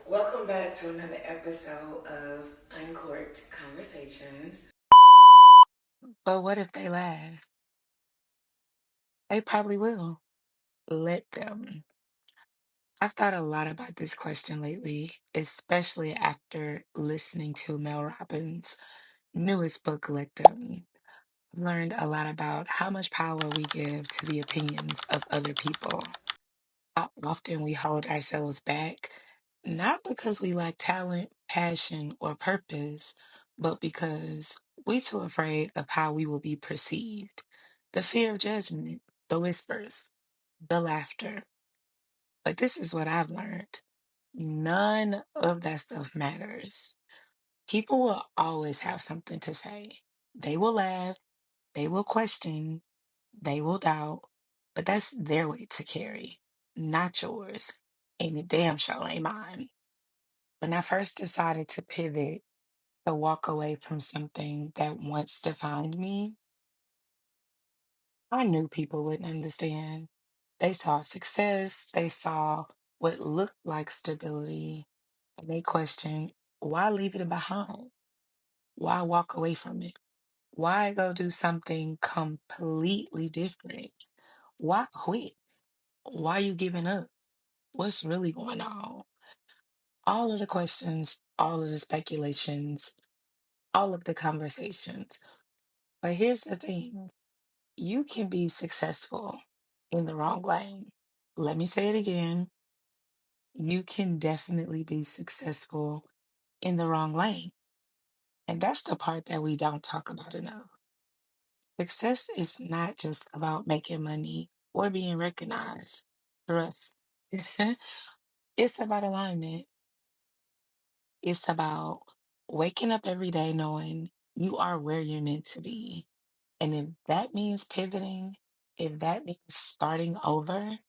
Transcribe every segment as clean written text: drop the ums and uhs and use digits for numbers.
Welcome back to another episode of Uncorked Conversations. But what if they laugh? They probably will. Let them. I've thought a lot about this question lately, especially after listening to Mel Robbins' newest book, Let Them. I've learned a lot about how much power we give to the opinions of other people. How often we hold ourselves back, not because we lack talent, passion, or purpose, but because we're too afraid of how we will be perceived. The fear of judgment, the whispers, the laughter. But this is what I've learned. None of that stuff matters. People will always have something to say. They will laugh, they will question, they will doubt, but that's their weight to carry, not yours. And it damn sure ain't mine. When I first decided to pivot, to walk away from something that once defined me, I knew people wouldn't understand. They saw success, they saw what looked like stability, and they questioned, why leave it behind? Why walk away from it? Why go do something completely different? Why quit? Why you giving up? What's really going on? All of the questions, all of the speculations, all of the conversations. But here's the thing, you can be successful in the wrong lane. Let me say it again. You can definitely be successful in the wrong lane. And that's the part that we don't talk about enough. Success is not just about making money or being recognized. Trust. It's about alignment. It's about waking up every day knowing you are where you're meant to be. And if that means pivoting, if that means starting over,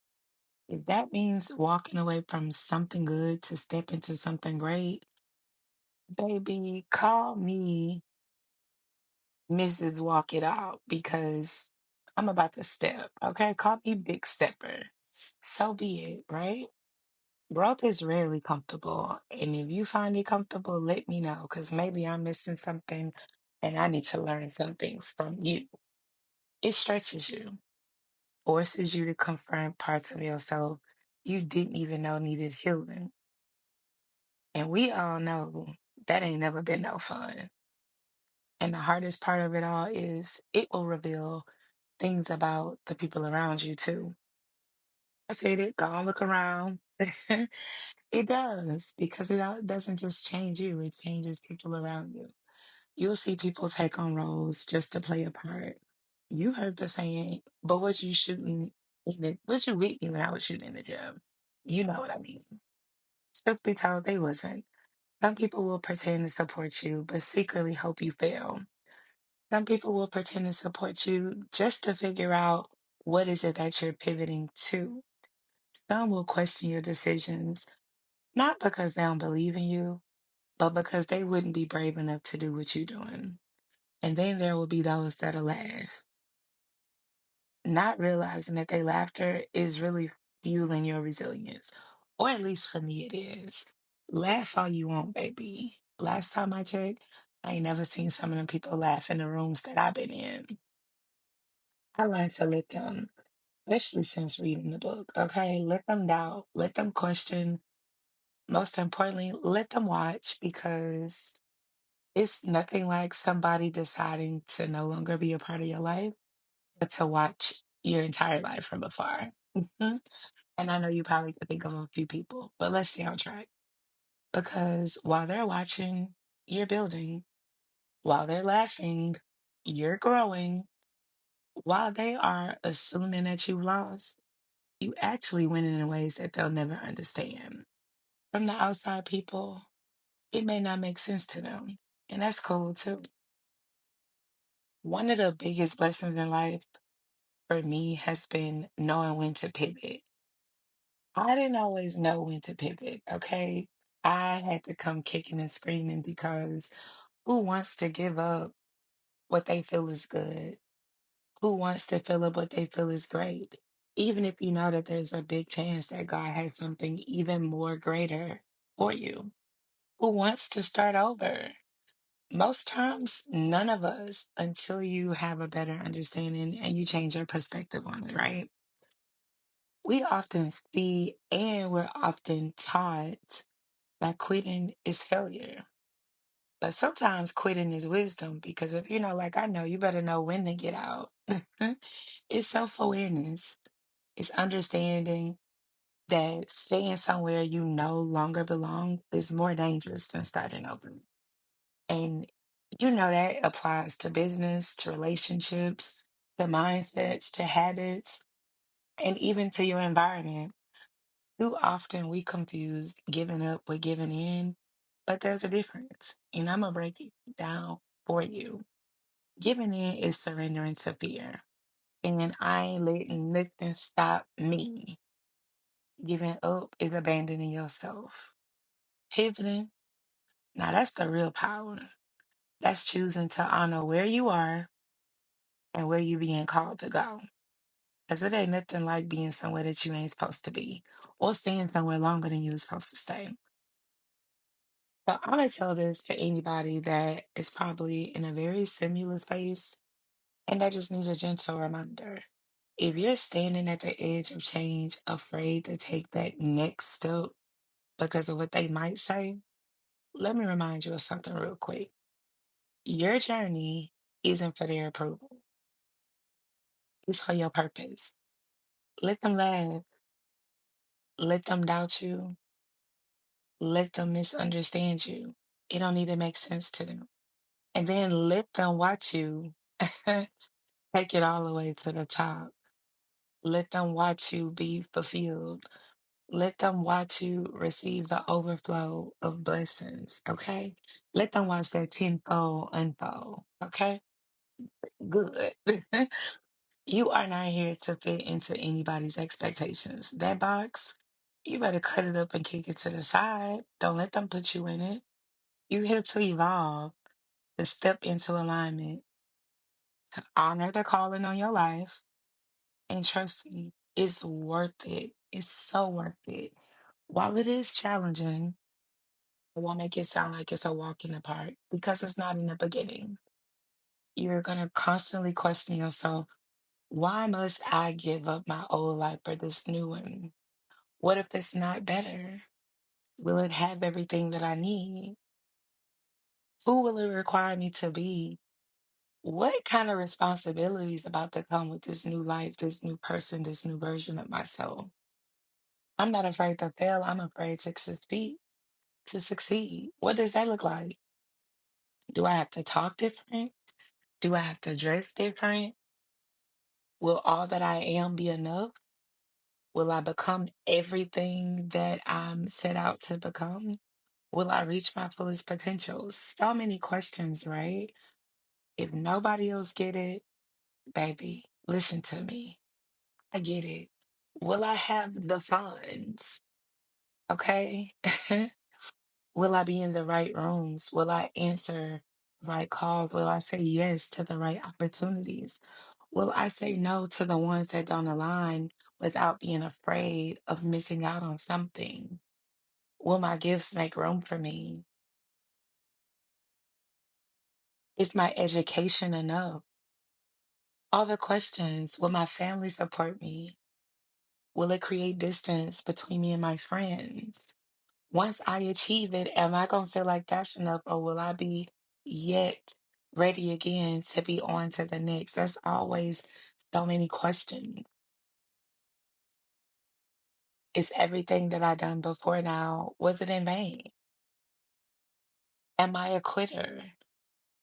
if that means walking away from something good to step into something great, baby, call me Mrs. Walk It Out because I'm about to step. Okay. Call me Big Stepper. So be it, right? Growth is rarely comfortable. And if you find it comfortable, let me know because maybe I'm missing something and I need to learn something from you. It stretches you, forces you to confront parts of yourself you didn't even know needed healing. And we all know that ain't never been no fun. And the hardest part of it all is it will reveal things about the people around you too. I said it, go and look around. It does, because doesn't just change you, it changes people around you. You'll see people take on roles just to play a part. You heard the saying, but what you shooting what you with me when I was shooting in the gym? You know what I mean. Truth be told, they wasn't. Some people will pretend to support you, but secretly hope you fail. Some people will pretend to support you just to figure out what is it that you're pivoting to. Some will question your decisions, not because they don't believe in you, but because they wouldn't be brave enough to do what you're doing. And then there will be those that'll laugh, not realizing that their laughter is really fueling your resilience. Or at least for me, it is. Laugh all you want, baby. Last time I checked, I ain't never seen some of them people laugh in the rooms that I've been in. I learned to let them, especially since reading the book, okay? Let them doubt, let them question. Most importantly, let them watch because it's nothing like somebody deciding to no longer be a part of your life, but to watch your entire life from afar. Mhm. And I know you probably could think of a few people, but let's stay on track. Because while they're watching, you're building. While they're laughing, you're growing. While they are assuming that you've lost, you actually win in ways that they'll never understand. From the outside people, it may not make sense to them. And that's cool too. One of the biggest lessons in life for me has been knowing when to pivot. I didn't always know when to pivot, okay? I had to come kicking and screaming because who wants to give up what they feel is good? Who wants to fill up what they feel is great? Even if you know that there's a big chance that God has something even more greater. for you? Who wants to start over? Most times, none of us until you have a better understanding and you change your perspective on it, right? We often see and we're often taught that quitting is failure. But sometimes quitting is wisdom because if you know, like I know, you better know when to get out. It's self awareness, it's understanding that staying somewhere you no longer belong is more dangerous than starting over. And you know that applies to business, to relationships, to mindsets, to habits, and even to your environment. Too often we confuse giving up with giving in, but there's a difference. And I'm going to break it down for you. Giving in is surrendering to fear. And I ain't letting nothing stop me. Giving up is abandoning yourself. Pivoting, now that's the real power. That's choosing to honor where you are and where you being called to go. Because it ain't nothing like being somewhere that you ain't supposed to be or staying somewhere longer than you was supposed to stay. But I'm going to tell this to anybody that is probably in a very similar space and that just need a gentle reminder. If you're standing at the edge of change, afraid to take that next step because of what they might say, let me remind you of something real quick. Your journey isn't for their approval, it's for your purpose. Let them laugh, let them doubt you, let them misunderstand you. It don't need to make sense to them. And then let them watch you take it all the way to the top. Let them watch you be fulfilled. Let them watch you receive the overflow of blessings, okay? Let them watch that tenfold unfold, okay? Good. You are not here to fit into anybody's expectations. That box, you better cut it up and kick it to the side. Don't let them put you in it. You here to evolve, to step into alignment, to honor the calling on your life. And trust me, it's worth it. It's so worth it. While it is challenging, I won't make it sound like it's a walk in the park because it's not in the beginning. You're going to constantly question yourself, why must I give up my old life for this new one? What if it's not better? Will it have everything that I need? Who will it require me to be? What kind of responsibilities about to come with this new life, this new person, this new version of myself? I'm not afraid to fail. I'm afraid to succeed. To succeed. What does that look like? Do I have to talk different? Do I have to dress different? Will all that I am be enough? Will I become everything that I'm set out to become? Will I reach my fullest potential? So many questions, right? If nobody else get it, baby, listen to me. I get it. Will I have the funds? Okay. Will I be in the right rooms? Will I answer the right calls? Will I say yes to the right opportunities? Will I say no to the ones that don't align without being afraid of missing out on something? Will my gifts make room for me? Is my education enough? All the questions. Will my family support me? Will it create distance between me and my friends? Once I achieve it, am I going to feel like that's enough or will I be yet ready again to be on to the next? There's always so many questions. Is everything that I done before now, was it in vain? Am I a quitter?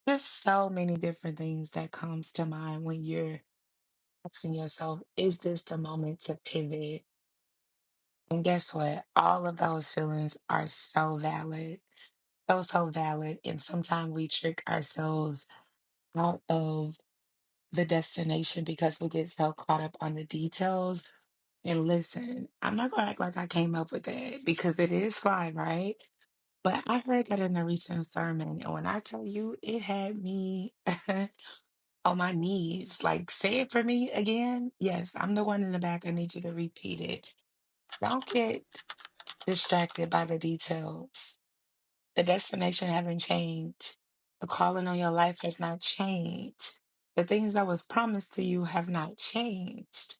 There's so many different things that comes to mind when you're asking yourself, is this the moment to pivot? And guess what? All of those feelings are so valid. So, so valid. And sometimes we trick ourselves out of the destination because we get so caught up on the details. And listen, I'm not gonna act like I came up with that because it is fine, right? But I heard that in a recent sermon, and when I tell you it had me on my knees, like say it for me again. Yes, I'm the one in the back. I need you to repeat it. Don't get distracted by the details. The destination haven't changed. The calling on your life has not changed. The things that was promised to you have not changed.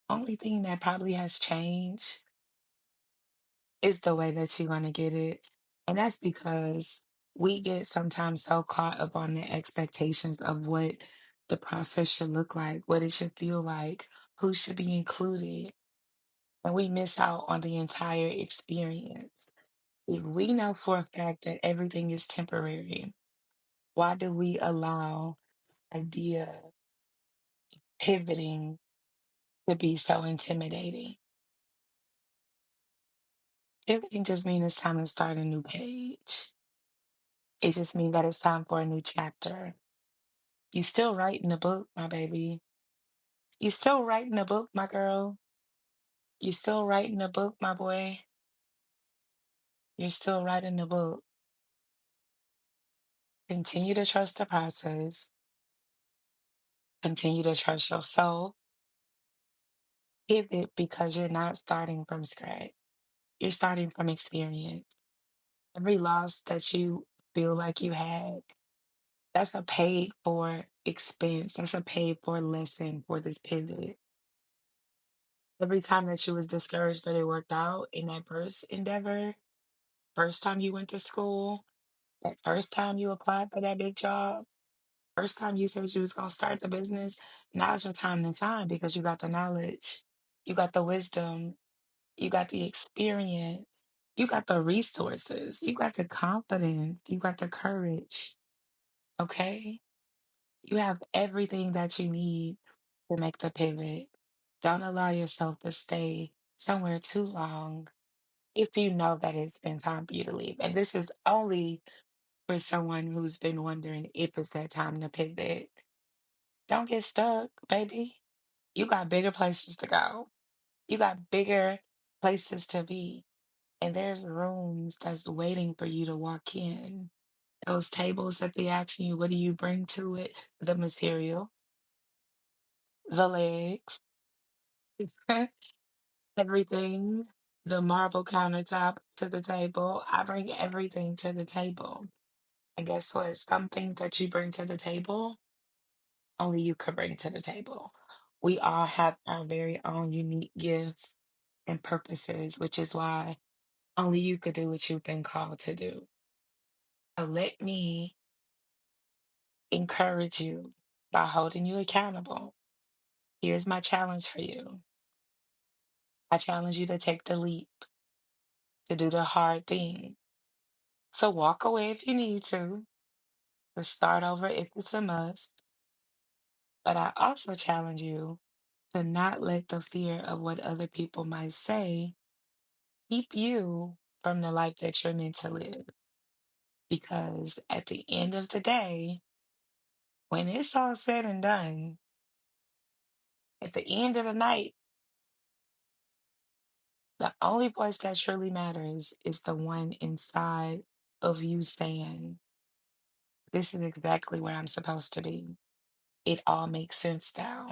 Only thing that probably has changed is the way that you're gonna get it. And that's because we get sometimes so caught up on the expectations of what the process should look like, what it should feel like, who should be included, and we miss out on the entire experience. If we know for a fact that everything is temporary, why do we allow idea pivoting to be so intimidating? Pivoting just means it's time to start a new page. It just means that it's time for a new chapter. You still writing a book, my baby. You still writing a book, my girl. You still writing a book, my boy. You're still writing a book. Continue to trust the process. Continue to trust your soul. Pivot because you're not starting from scratch. You're starting from experience. Every loss that you feel like you had, that's a paid for expense. That's a paid for lesson for this pivot. Every time that you was discouraged but it worked out in that first endeavor, first time you went to school, that first time you applied for that big job, first time you said you was gonna start the business, now's your time to shine because you got the knowledge, you got the wisdom, you got the experience, you got the resources, you got the confidence, you got the courage. Okay? You have everything that you need to make the pivot. Don't allow yourself to stay somewhere too long if you know that it's been time for you to leave. And this is only for someone who's been wondering if it's that time to pivot. Don't get stuck, baby. You got bigger places to go. You got bigger places to be. And there's rooms that's waiting for you to walk in. Those tables that they ask you, what do you bring to it? The material, the legs, everything, the marble countertop to the table. I bring everything to the table. And guess what? Something that you bring to the table, only you could bring to the table. We all have our very own unique gifts and purposes, which is why only you could do what you've been called to do. So let me encourage you by holding you accountable. Here's my challenge for you. I challenge you to take the leap, to do the hard thing. So walk away if you need to start over if it's a must. But I also challenge you to not let the fear of what other people might say keep you from the life that you're meant to live. Because at the end of the day, when it's all said and done, at the end of the night, the only voice that truly matters is the one inside of you saying, this is exactly where I'm supposed to be. It all makes sense now.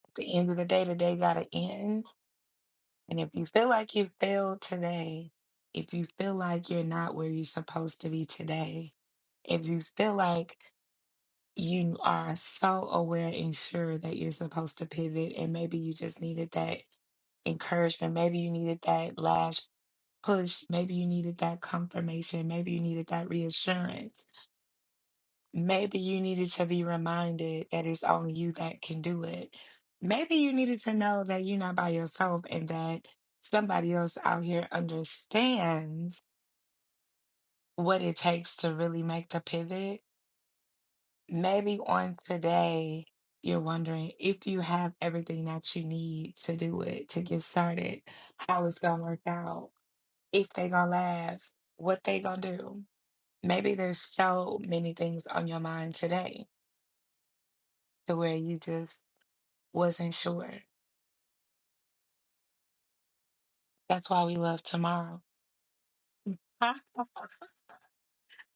At the end of the day gotta end. And if you feel like you failed today, if you feel like you're not where you're supposed to be today, if you feel like you are so aware and sure that you're supposed to pivot and maybe you just needed that encouragement, maybe you needed that last push, maybe you needed that confirmation, maybe you needed that reassurance, maybe you needed to be reminded that it's only you that can do it. Maybe you needed to know that you're not by yourself and that somebody else out here understands what it takes to really make the pivot. Maybe on today, you're wondering if you have everything that you need to do it, to get started, how it's gonna work out, if they gonna laugh, what they gonna do. Maybe there's so many things on your mind today to where you just wasn't sure. That's why we love tomorrow.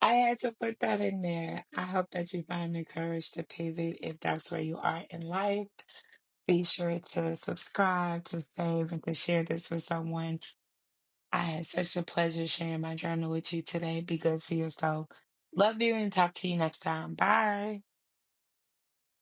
I had to put that in there. I hope that you find the courage to pivot if that's where you are in life. Be sure to subscribe, to save, and to share this with someone. I had such a pleasure sharing my journal with you today. Be good to yourself. Love you and talk to you next time. Bye.